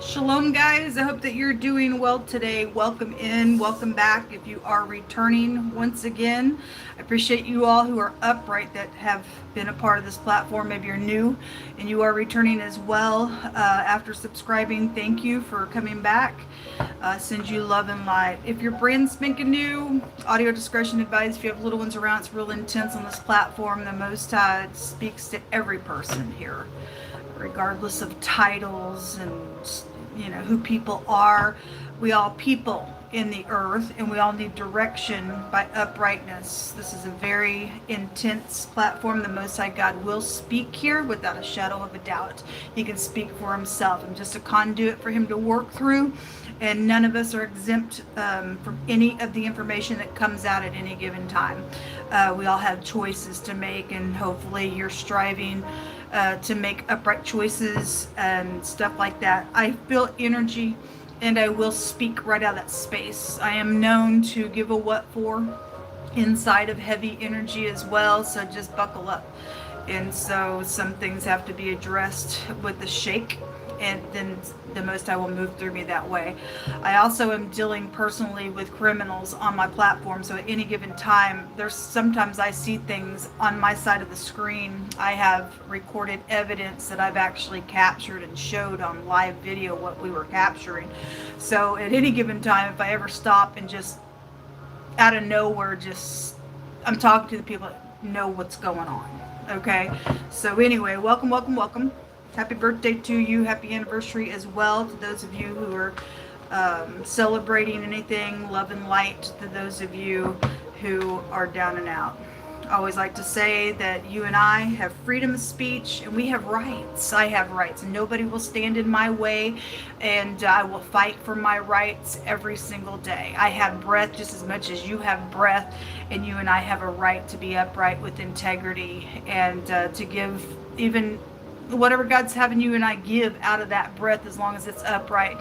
Shalom, guys. I hope that you're doing well today. Welcome in, welcome back. If you are returning once again, I appreciate you all who are upright that have been a part of this platform. Maybe you're new and you are returning as well after subscribing. Thank you for coming back. Send you love and light. If you're brand spanking new, audio discretion advised. If you have little ones around, it's real intense on this platform. The Most High speaks to every person here, regardless of titles and who people are. We all people in the earth, and we all need direction by uprightness. This is a very intense platform. The Most High God will speak here without a shadow of a doubt. He can speak for himself. I'm just a conduit for him to work through, and none of us are exempt from any of the information that comes out at any given time. We all have choices to make, and hopefully you're striving to make upright choices and stuff like that. I feel energy, and I will speak right out of that space. I am known to give a what for inside of heavy energy as well, so just buckle up. And so some things have to be addressed with a shake, and then the Most High will move through me that way. I also am dealing personally with criminals on my platform, so at any given time, there's sometimes I see things on my side of the screen. I have recorded evidence that I've actually captured and showed on live video what we were capturing. So at any given time, if I ever stop and just out of nowhere, I'm talking to the people that know what's going on. Okay, so anyway, welcome. Happy birthday to you. Happy anniversary as well to those of you who are celebrating anything. Love and light to those of you who are down and out. I always like to say that you and I have freedom of speech, and we have rights. I have rights, and nobody will stand in my way, and I will fight for my rights every single day. I have breath just as much as you have breath, and you and I have a right to be upright with integrity, and to give even whatever God's having you and I give out of that breath, as long as it's upright.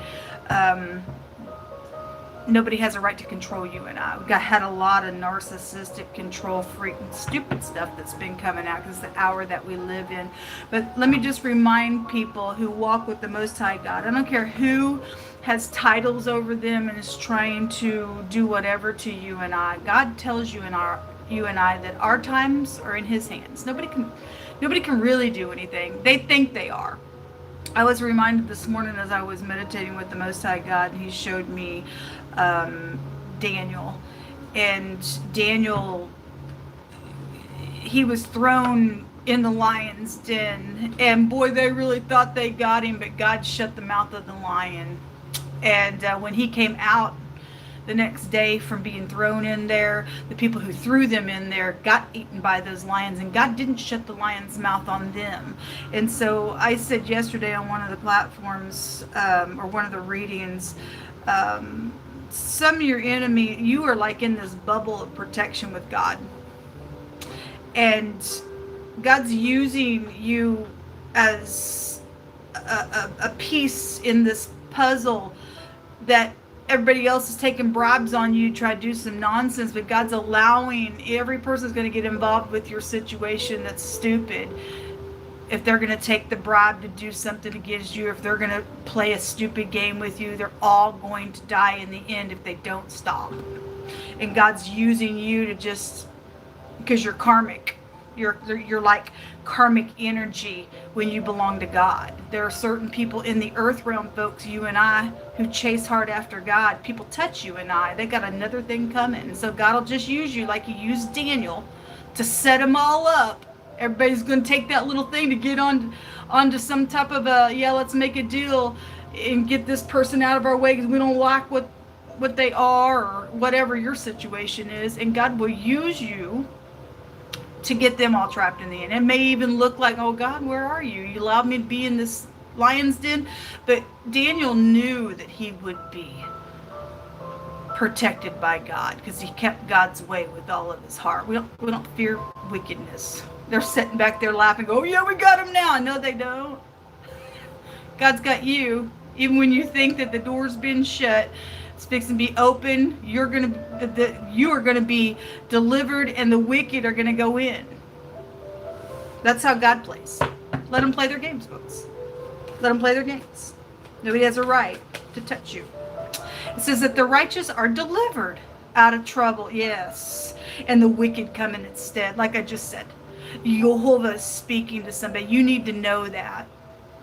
Nobody has a right to control you and I. We've had a lot of narcissistic, control freak, and stupid stuff that's been coming out because it's the hour that we live in. But let me just remind people who walk with the Most High God, I don't care who has titles over them and is trying to do whatever to you and I. God tells you and I that our times are in His hands. Nobody can really do anything. They think they are. I was reminded this morning as I was meditating with the Most High God, and He showed me Daniel. And Daniel, he was thrown in the lion's den, and boy, they really thought they got him, but God shut the mouth of the lion. And when he came out the next day from being thrown in there, the people who threw them in there got eaten by those lions, and God didn't shut the lion's mouth on them. And so I said yesterday on one of the platforms, or one of the readings, some of your enemy, you are like in this bubble of protection with God, and God's using you as a piece in this puzzle that everybody else is taking bribes on you to try to do some nonsense, but God's allowing every person's going to get involved with your situation that's stupid. If they're going to take the bribe to do something against you, if they're going to play a stupid game with you, they're all going to die in the end if they don't stop. And God's using you to just, because you're karmic. You're like karmic energy when you belong to God. There are certain people in the earth realm, folks, you and I, who chase hard after God. People touch you and I. They got another thing coming. And so God will just use you like He used Daniel to set them all up. Everybody's going to take that little thing to get onto some type of let's make a deal and get this person out of our way because we don't like what they are, or whatever your situation is. And God will use you to get them all trapped in the end. It may even look like, oh God, where are you? You allowed me to be in this lion's den. But Daniel knew that he would be protected by God because he kept God's way with all of his heart. We don't fear wickedness. They're sitting back there laughing, oh yeah, we got him now. No, they don't. God's got you. Even when you think that the door's been shut, it's fixing to be open, you're going to you are going to be delivered and the wicked are going to go in. That's how God plays. Let them play their games, folks. Let them play their games. Nobody has a right to touch you. It says that the righteous are delivered out of trouble, yes, and the wicked come in instead. Like I just said, Jehovah is speaking to somebody. You need to know that.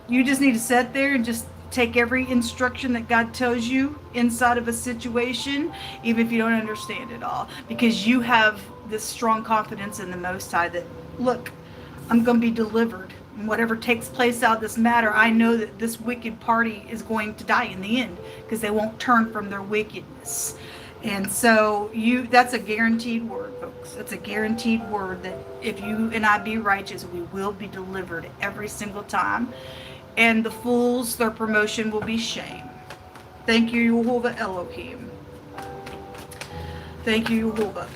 You just need to sit there and just take every instruction that God tells you inside of a situation, even if you don't understand it all, because you have this strong confidence in the Most High that, look, I'm going to be delivered. And whatever takes place out of this matter, I know that this wicked party is going to die in the end because they won't turn from their wickedness. And so that's a guaranteed word, folks. That's a guaranteed word that if you and I be righteous, we will be delivered every single time. And the fools, their promotion will be shame. Thank you, Jehovah Elohim. Thank you, Jehovah.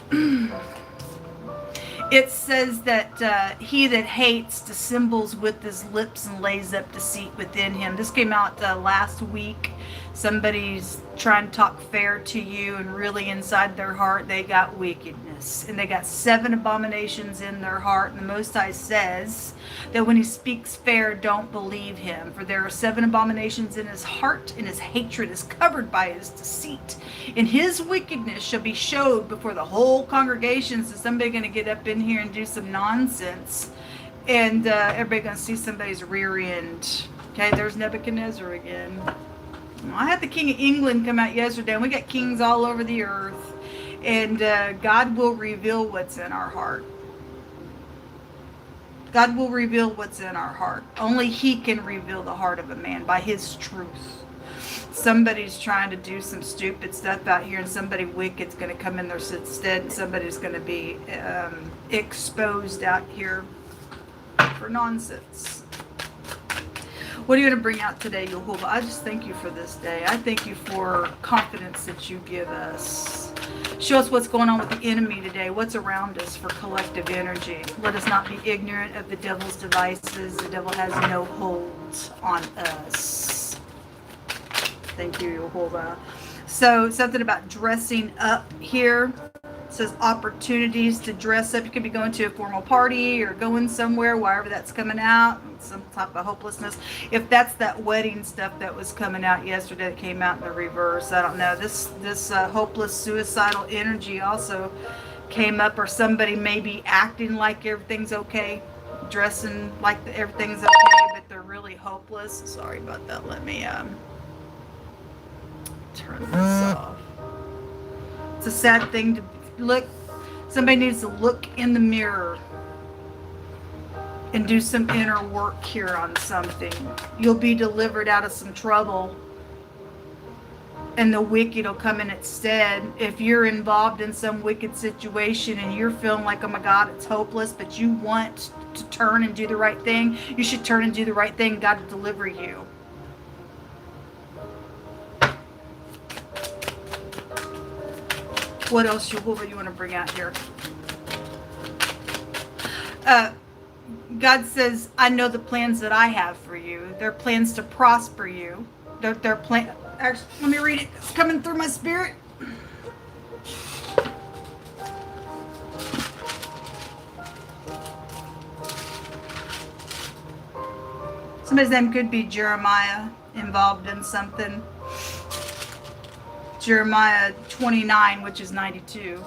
It says that he that hates dissembles with his lips and lays up deceit within him. This came out last week. Somebody's trying to talk fair to you, and really inside their heart they got wickedness. And they got 7 abominations in their heart. And the Most High says that when he speaks fair, don't believe him. For there are 7 abominations in his heart, and his hatred is covered by his deceit. And his wickedness shall be showed before the whole congregation. So somebody's going to get up in here and do some nonsense. And everybody's going to see somebody's rear end. Okay, there's Nebuchadnezzar again. I had the King of England come out yesterday, and we got kings all over the earth. And God will reveal what's in our heart. God will reveal what's in our heart. Only he can reveal the heart of a man by his truth. Somebody's trying to do some stupid stuff out here, and somebody wicked's going to come in their stead, and somebody's going to be exposed out here for nonsense. What are you going to bring out today, Jehovah? I just thank you for this day. I thank you for confidence that you give us. Show us what's going on with the enemy today. What's around us for collective energy. Let us not be ignorant of the devil's devices. The devil has no hold on us. Thank you, Jehovah. So something about dressing up here. It says opportunities to dress up. You could be going to a formal party or going somewhere, wherever that's coming out. Some type of hopelessness. If that's that wedding stuff that was coming out yesterday that came out in the reverse, I don't know. This hopeless suicidal energy also came up, or somebody may be acting like everything's okay, dressing like everything's okay, but they're really hopeless. Sorry about that. Let me turn this off. It's a sad thing to look. Somebody needs to look in the mirror and do some inner work here on something. You'll be delivered out of some trouble, and the wicked will come in instead. If you're involved in some wicked situation and you're feeling like, oh my God, it's hopeless, but you want to turn and do the right thing, you should turn and do the right thing. God will deliver you. What else, Jehovah, you want to bring out here? God says, I know the plans that I have for you. They're plans to prosper you. They're plan. Actually, let me read it. It's coming through my spirit. Somebody's name could be Jeremiah, involved in something. Jeremiah 29, which is 92.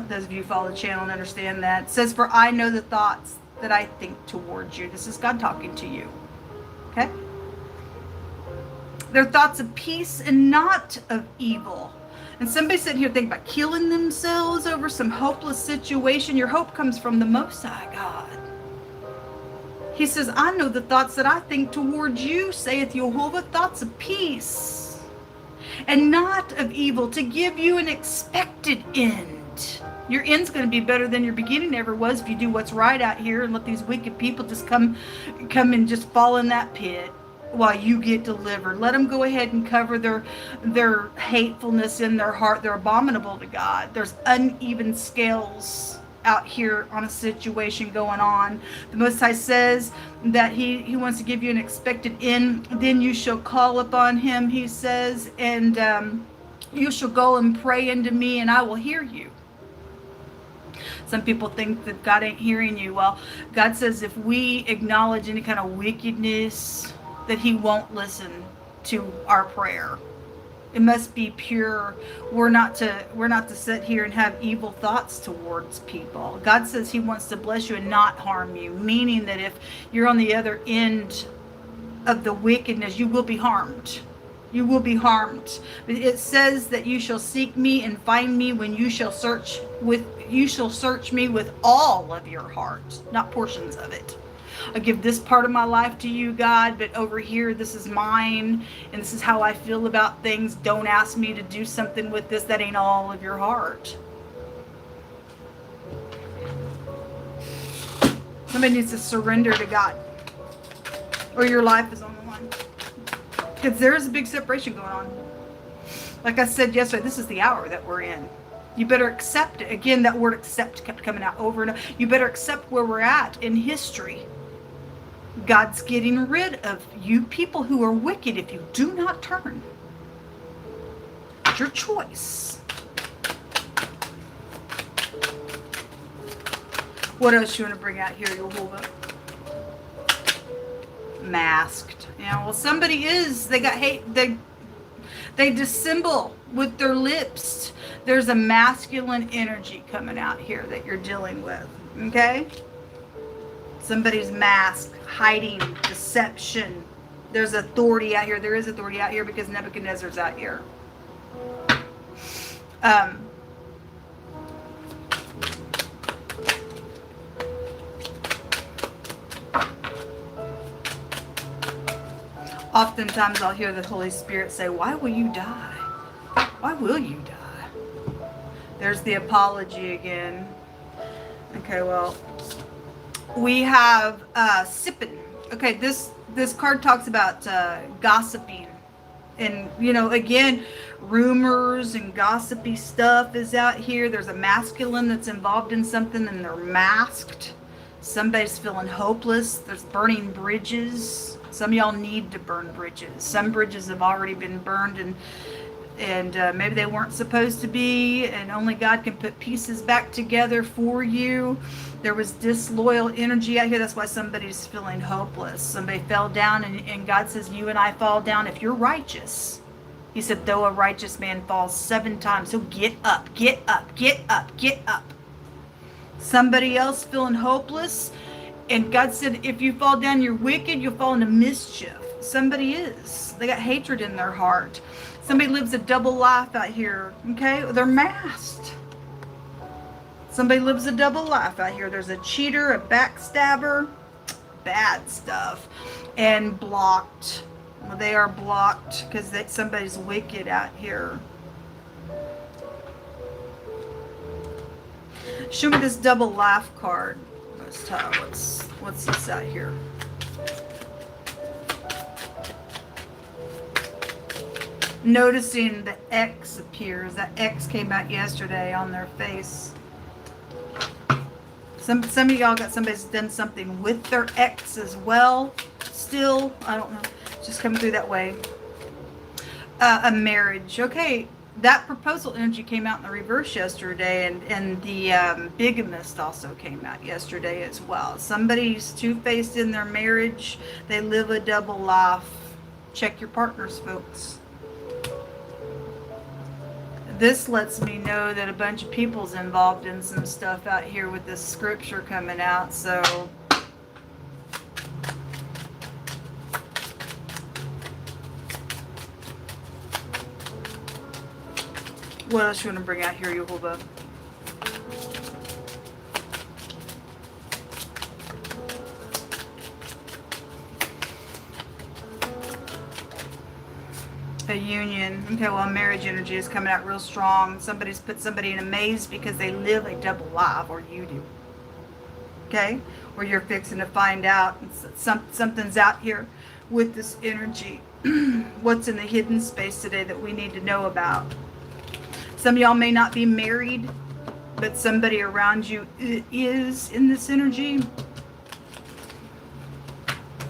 Those of you who follow the channel and understand that. It says, for I know the thoughts that I think towards you. This is God talking to you. Okay? They're thoughts of peace and not of evil. And somebody sitting here thinking about killing themselves over some hopeless situation. Your hope comes from the Most High God. He says, I know the thoughts that I think towards you, saith Jehovah, thoughts of peace and not of evil, to give you an expected end. Your end's going to be better than your beginning ever was if you do what's right out here and let these wicked people just come and just fall in that pit while you get delivered. Let them go ahead and cover their hatefulness in their heart. They're abominable to God. There's uneven scales out here on a situation going on. The Most High says that he wants to give you an expected end. Then you shall call upon him, he says, and You shall go and pray unto me, and I will hear you. Some people think that God ain't hearing you. Well, God says if we acknowledge any kind of wickedness, that he won't listen to our prayer. It must be pure. We're not to sit here and have evil thoughts towards people. God says he wants to bless you and not harm you, meaning that if you're on the other end of the wickedness, you will be harmed. You will be harmed. It says that you shall seek me and find me when you shall search me with all of your heart, not portions of it. I give this part of my life to you, God, but over here, this is mine, and this is how I feel about things. Don't ask me to do something with this. That ain't all of your heart. Somebody needs to surrender to God, or your life is on the line. Because there is a big separation going on. Like I said yesterday, this is the hour that we're in. You better accept it. Again, that word accept kept coming out over and over. You better accept where we're at in history. God's getting rid of you people who are wicked if you do not turn. It's your choice. What else you want to bring out here, Yehovah? Masked. Yeah, well, somebody is. They got hate. They dissemble with their lips. There's a masculine energy coming out here that you're dealing with. Okay? Somebody's masked, hiding, deception. There's authority out here. There is authority out here because Nebuchadnezzar's out here. Oftentimes I'll hear the Holy Spirit say, why will you die? Why will you die? There's the apology again. Okay, well, we have sipping. Okay, this card talks about gossiping. And, you know, again, rumors and gossipy stuff is out here. There's a masculine that's involved in something and they're masked. Somebody's feeling hopeless. There's burning bridges. Some of y'all need to burn bridges. Some bridges have already been burned and maybe they weren't supposed to be, and only God can put pieces back together for you. There was disloyal energy out here. That's why somebody's feeling hopeless. Somebody fell down, and God says, you and I fall down if you're righteous. He said, though a righteous man falls 7 times, so get up, get up, get up, get up. Somebody else feeling hopeless, and God said, if you fall down, you're wicked, you'll fall into mischief. Somebody is. They got hatred in their heart. Somebody lives a double life out here, okay? They're masked. Somebody lives a double life out here. There's a cheater, a backstabber, bad stuff, and blocked. Well, they are blocked because somebody's wicked out here. Show me this double life card. Let's tell what's this out here. Noticing the X appears. That X came out yesterday on their face. Some of y'all got somebody's done something with their ex as well. Still, I don't know. It's just coming through that way. A marriage. Okay, that proposal energy came out in the reverse yesterday, and the bigamist also came out yesterday as well. Somebody's two-faced in their marriage. They live a double life. Check your partners, folks. This lets me know that a bunch of people's involved in some stuff out here with this scripture coming out, so what else you want to bring out here, Yehovah? A union. Okay, well, marriage energy is coming out real strong. Somebody's put somebody in a maze because they live a double life, or you do. Okay? Or you're fixing to find out something's out here with this energy. What's in the hidden space today that we need to know about? Some of y'all may not be married, but somebody around you is in this energy.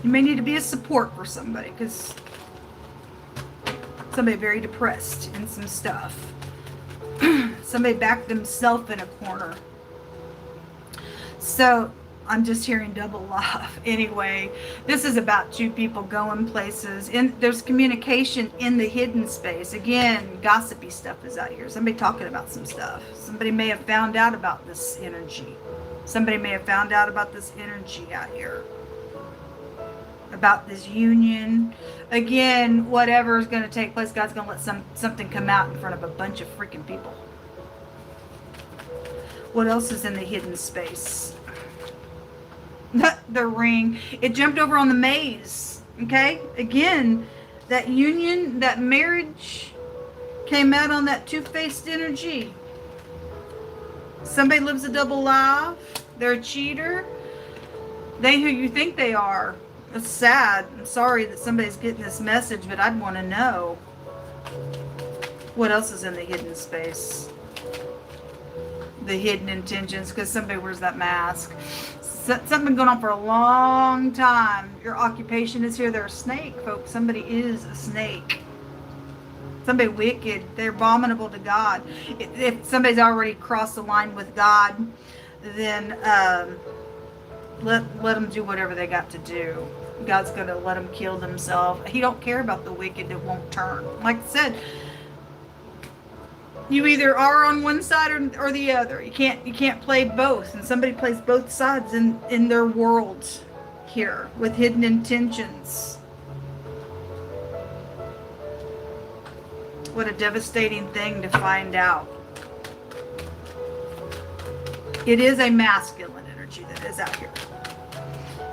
You may need to be a support for somebody, because Somebody very depressed in some stuff. Somebody backed themselves in a corner. So I'm just hearing double laugh. Anyway, this is about two people going places. There's communication in the hidden space. Again, gossipy stuff is out here. Somebody talking about some stuff. Somebody may have found out about this energy. Somebody may have found out about this energy out here. About this union. Again, whatever is going to take place, God's going to let something come out in front of a bunch of freaking people. What else is in the hidden space? The ring. It jumped over on the maze. Okay? Again, that union, that marriage came out on that two-faced energy. Somebody lives a double life. They're a cheater. They who you think they are. It's sad. I'm sorry that somebody's getting this message, but I'd want to know. What else is in the hidden space? The hidden intentions, because somebody wears that mask. Something going on for a long time. Your occupation is here. They're a snake, folks. Somebody is a snake. Somebody wicked. They're abominable to God. If somebody's already crossed the line with God, then let them do whatever they got to do. God's going to let them kill themselves. He don't care about the wicked that won't turn. Like I said, you either are on one side or the other. You can't play both. And somebody plays both sides in their world here with hidden intentions. What a devastating thing to find out. It is a masculine energy that is out here.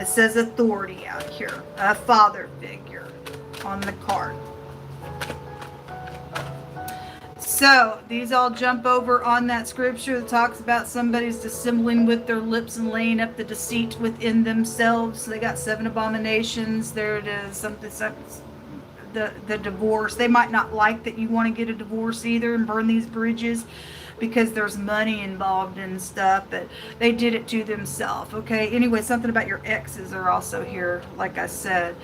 It says authority out here. A father figure on the card. So, these all jump over on that scripture that talks about somebody's dissembling with their lips and laying up the deceit within themselves. So they got 7 abominations. There it is. The divorce. They might not like that you want to get a divorce either and burn these bridges because there's money involved and stuff, but they did it to themselves. Okay, anyway, something about your exes are also here, like I said.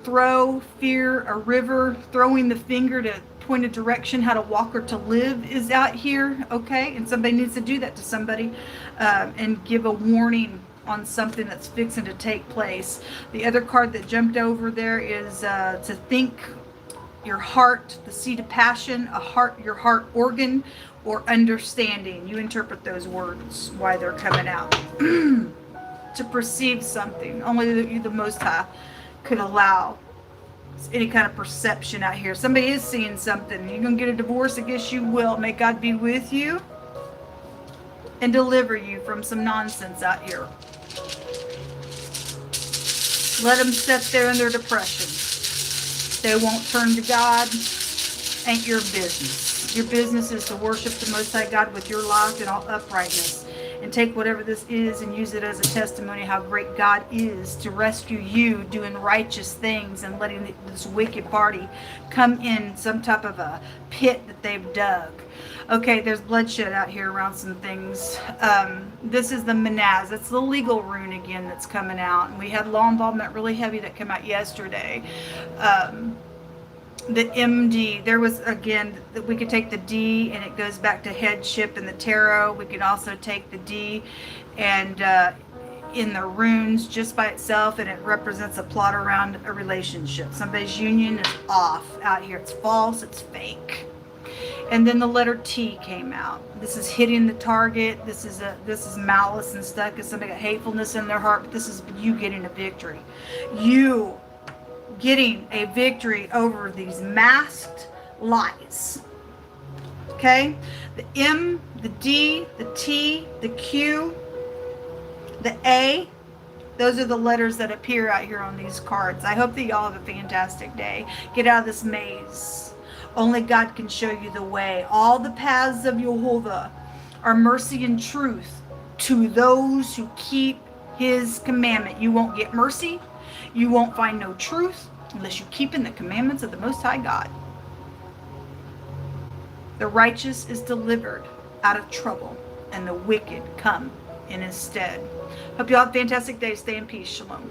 Throw, fear, a river, throwing the finger to point a direction, how to walk or to live is out here. Okay, and somebody needs to do that to somebody and give a warning on something that's fixing to take place. The other card that jumped over there is to think, your heart, the seat of passion, your heart organ, or understanding. You interpret those words, why they're coming out. To perceive something. Only the Most High could allow any kind of perception out here. Somebody is seeing something. You're going to get a divorce? I guess you will. May God be with you and deliver you from some nonsense out here. Let them sit there in their depression. They won't turn to God. Ain't your business. Your business is to worship the Most High God with your life and all uprightness. And take whatever this is and use it as a testimony how great God is to rescue you doing righteous things and letting this wicked party come in some type of a pit that they've dug. Okay, there's bloodshed out here around some things. This is the Manaz. It's the legal rune again that's coming out. And we had law involvement really heavy that came out yesterday. The MD, there was, again, we could take the D and it goes back to headship in the tarot. We could also take the D and in the runes just by itself, and it represents a plot around a relationship. Somebody's union is off out here. It's false, it's fake. And then the letter T came out. This is hitting the target. This is malice and stuff because somebody got hatefulness in their heart, but this is you getting a victory. You getting a victory over these masked lies. Okay? The M, the D, the T, the Q, the A, those are the letters that appear out here on these cards. I hope that y'all have a fantastic day. Get out of this maze. Only God can show you the way. All the paths of Jehovah are mercy and truth to those who keep His commandment. You won't get mercy. You won't find no truth unless you keep in the commandments of the Most High God. The righteous is delivered out of trouble, and the wicked come in instead. Hope you all have a fantastic day. Stay in peace. Shalom.